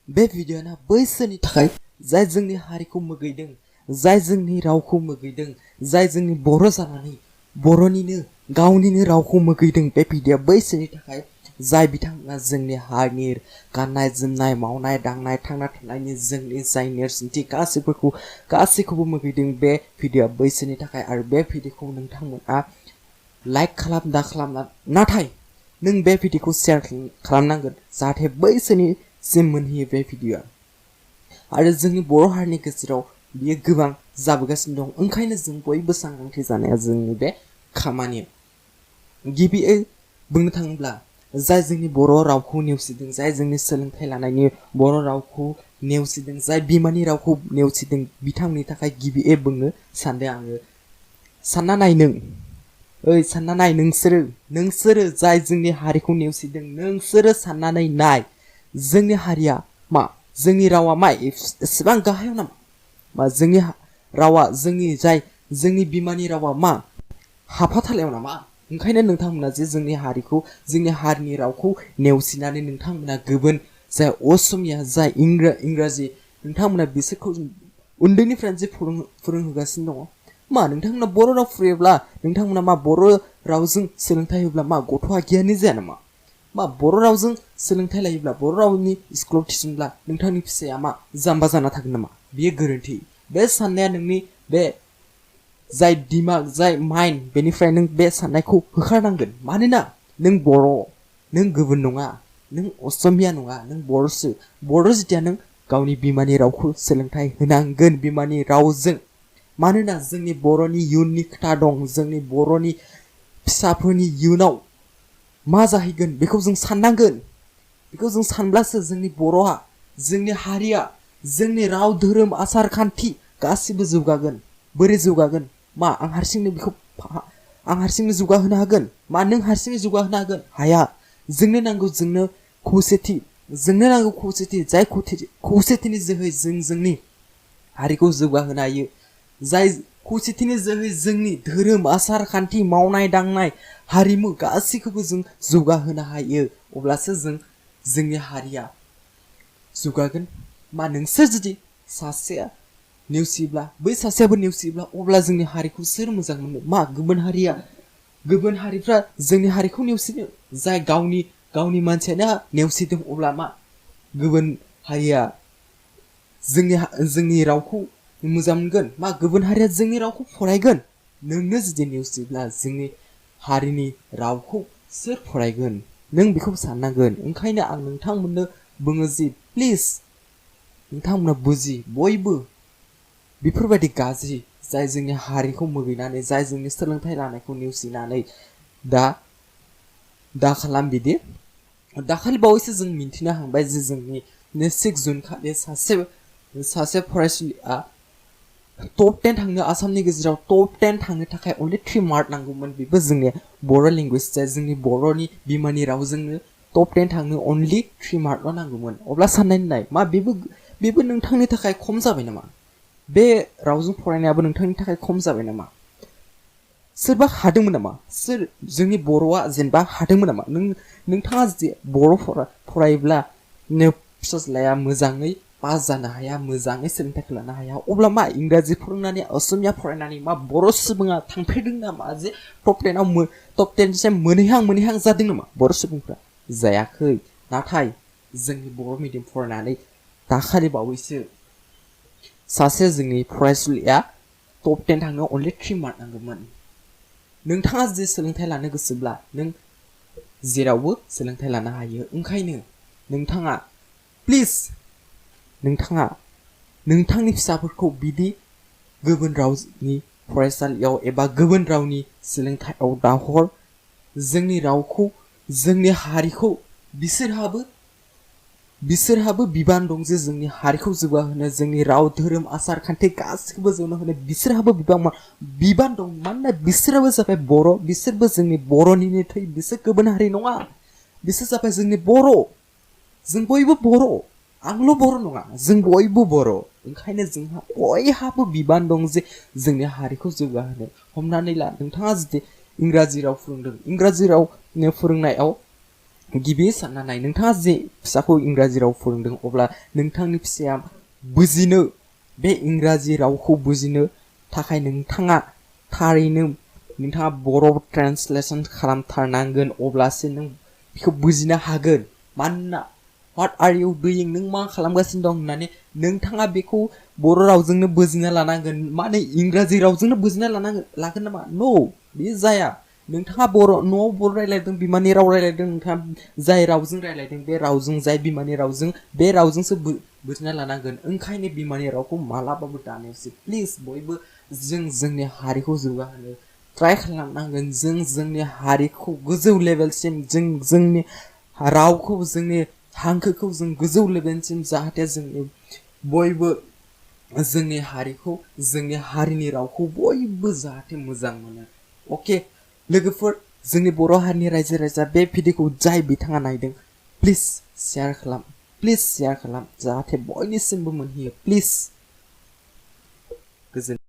बे भिडिअ'आ बैसोरनि थाखाय जाय जोंनि हारिखौ मुगैदों, जाय जोंनि रावखौ मुगैदों, जाय जोंनि बर' जानानै बर'निनो गावनिनो रावखौ मुगैदों। बे भिडिअ'आ बैसोरनि थाखाय जाय बिथांमोना जोंनि हारिनि गाननाय जोमनाय, मावनाय दांनाय, थांना थानायनि जोंनि जाय नेरसोनथि गासैखौबो मुगैदों। बे भिडिअ'आ बैसोरनि थाखाय आरो बे भिडिअ'खौ नोंथांमोना लाइक खालाम दा खालामना, नाथाय नों बे भिडिअ'खौ शेयार खालामनांगोन जाहाथे बैसोरनिसिम मोनहैयो बे भिडिअ'आ। आरो जोंनि बर' हारिनि गेजेराव बियो गोबां जाबोगासिनो दं, ओंखायनो जों बयबो सांग्रांथि जानाया जोंनि बे खामानि। गिबियै बुंनो थाङोब्ला जाय जोंनि बर' रावखौ नेवसिदों, जाय जोंनि सोलोंथाइ लानायनि बर' रावखौ नेवसिदों, जाय बिमानि रावखौ नेवसिदों, बिथांमोननि थाखाय गिबियै बुंनो सानदों आङो। सानना नाय नों, ओइ सानना नाय नोंसोरो जाय जोंनि हारिखौ नेवसिदों, नोंसोरो साननानै नाय जोंनि हारिया मा, जोंनि रावा मा एसेबां गाहायाव नामा? मा जोंनि रावा, जोंनि बिमानि रावा मा हाफाथालायाव नामा? ओंखायनो नोंथांमोना जे जोंनि हारिखौ, जोंनि हारिनि रावखौ नेवसिनानै नोंथांमोना गुबुन जाय असमिया, जाय इंराजि, नोंथांमोना बिसोरखौ उन्दैनिफ्रायनो जे फोरोंहोगासिनो दङ। मा नोंथांमोना बर' राव फरायोब्ला, नोंथांमोना मा बर' रावजों सोलोंथाइ होब्ला मा गथ'आ गियानि जाया नामा? मा बर' रावजों सोलोंथाइ लायोब्ला, बर' रावनि स्कुलाव थिसनब्ला नोंथांनि फिसाया मा जाम्बा जाना थागोन नामा? बेयो गोरोन्थि। बे साननाया नोंनि बे जाय दिमाग, जाय माइन्ड, बेनिफ्राय नों बे साननायखौ होखारनांगोन। मानोना नों बर', नों गुबुन नङा, नों असमिया नङा, नों बर'सो। बर' जेथिया नों गावनि बिमानि रावखौ सोलोंथाइ होनांगोन, बिमानि रावजों। मानोना जोंनि बर'नि इयुननि खोथा दं, जोंनि बर'नि फिसाफोरनि इयुनाव मा जाहैगोन बेखौ जों साननांगोन। बेखौ जों सानब्लासो जोंनि बर'आ, जोंनि हारिया, जोंनि राव धोरोम आसार खान्थि गासिबो जौगागोन। बोरै जौगागोन? मा आं हारसिंनो जौगाहोनो हागोन? मा नों हारसिङै जौगाहोनो हागोन? हाया। जोंनो नांगौ खौसेथि, जोंनो नांगौ खौसेथि। जाय खौसेथिनि जोहै जों जोंनि हारिखौ जौगाहोनो हायो, जाय खौसेथिनि जोहै जोंनि धोरोम आसार खान्थि, मावनाय दांनाय, हारिमु गासैखौबो जों जौगाहोनो हायो। अब्लासो जोंनि हारिया जौगागोन। मा नोंसोर जुदि सासेया नेवसियोब्ला, बै सासेयाबो नेवसियोब्ला, अब्ला जोंनि हारिखौ सोर मोजां मोनो? मा गुबुन हारिफ्रा जोंनि हारिखौ नेवसिनो? जाय गावनि मानसियानो नेवसिदों, अब्ला मा गुबुन हारिया जोंनि रावखौ मोजां मोनगोन? मा गुबुन हारिया जोंनि रावखौ फरायगोन? नोंनो जुदि नेवसियोब्ला जोंनि हारिनि रावखौ सोर फरायगोन? नों बेखौ साननांगोन। ओंखायनो आं नोंथांमोननो बुङो जि प्लिज नोंथांमोना बयबो बेफोरबायदि गाज्रि, जाय जोंनि हारिखौ मुगैनानै, जाय जोंनि सोलोंथाइ लानायखौ नेवसिनानै दा खालाम बिदि। दाखालि बावैसो जों मिन्थिनो हाबाय जे जोंनि 6 जुन खालि सासे फरायसुलिया टप 10 थांनो, आसामनि गेजेराव टप 10 थांनो थाखाय अनलि 3 मार्क नांगौमोन। बेबो जोंनि बर' लेंगुवेज, जाय जोंनि बर'नि बिमानि रावजोंनो टप 10 थांनो अनलि 3 मार्कल' नांगौमोन। अब्ला साननानै नाय, मा बेबो नोंथांनि थाखाय खम जाबाय नामा? बे रावजों फरायनायाबो नोंथांनि थाखाय खम जाबाय नामा? सोरबा हादोंमोन नामा? जोंनि बर'आ जेनेबा हादोंमोन नामा? नोंथाङा जुदि बर' फरायोब्ला फिसाज्लाया मोजाङै पास जानो हाया, मोजाङै सोलोंथाइखौ लानो हाया, अब्ला मा इंराजि फोरोंनानै, असमिया फरायनानै मा बर' सुबुङा थांफेरदों नामा? जे टप 10 मोनहैहां जादों नामा बर' सुबुंफ्रा? जायाखै। नाथाय जोंनि बर' मिडियाम फरायनानै दाखालि बावैसो सासे जोंनि फरायसुलिया टप 10 थांनो अनलि 3 मार्क नांगौमोन। नोंथाङा जुदि सोलोंथाइ लानो गोसोब्ला नों जेरावबो सोलोंथाइ लानो हायो। ओंखायनो नोंथाङा प्लिज नोंथांनि फिसाफोरखौ बिदि गुबुन रावनि फरायसालियाव एबा गुबुन रावनि सोलोंथाइयाव दाहर। जोंनि रावखौ, जोंनि हारिखौ बिसोरहाबो बिबान दं जे जोंनि हारिखौ जौगाहोनो, जोंनि राव धोरोम आसार खान्थि गासिखौबो जौगाहोनो बिसोरहाबो बिबान दं। मानोना बिसोरबो जाबाय बर', बिसोरबो जोंनि बर'निनो थै, बिसोर गुबुन हारि नङा। बिसोर जाबाय जोंनि बर'। जों बयबो बर'। आंल' बर' नङा, जों बयबो बर'। ओंखायनो जोंहा बयहाबो बिबान दं जे जोंनि हारिखौ जौगाहोनो। हमनानै ला, नोंथाङा जुदि इंराजि राव फोरोंदों, इंराजि राव फोरोंनायाव गिबि सानना नाय नोंथाङा जे फिसाखौ इंराजि राव फोरोंदों अब्ला नोंथांनि फिसाया बुजिनो बे इंराजि रावखौ बुजिनो थाखाय नोंथाङा थारैनो नोंथाङा बर' ट्रान्सलेसन खालामथारनांगोन अब्लासो नों बेखौ बुजिनो हागोन मानोना व्हाट आर इउ डुइं नों मा खालामगासिनो दं होननानै नोंथाङा बेखौ बर' रावजोंनो बुजिना लानांगोन माने इंराजि रावजोंनो बुजिना लागोन नामा नो बे जाया नोंथाङा न'आव बर' रायलायदों बिमानि राव रायलायदों नोंथाङा जाय रावजों रायलायदों बे रावजों जाय बिमानि रावजों बे रावजोंसो बुजिना लानांगोन ओंखायनो बिमानि रावखौ मालाबाबो दानेवसै प्लिज बयबो जों जोंनि हारिखौ जौगाहोनो ट्राइ खालामनांगोन जों जोंनि हारिखौ गोजौ लेभेलसिम जों जोंनि रावखौ जोंनि हांखोखौ जों गोजौ लेभेलसिम जाहाथे जोंनि बयबो जोंनि हारिखौ जोंनि हारिनि रावखौ बयबो जाहाथे मोजां मोनो अके लोगोफोर जोंनि बर' हारिनि रायजो राजा बे भिडिअखौ जाय बिथाङा नायदों प्लिज शेयार खालाम जाहाथे बयनिसिमबो मोनहैयो प्लिज गोजोन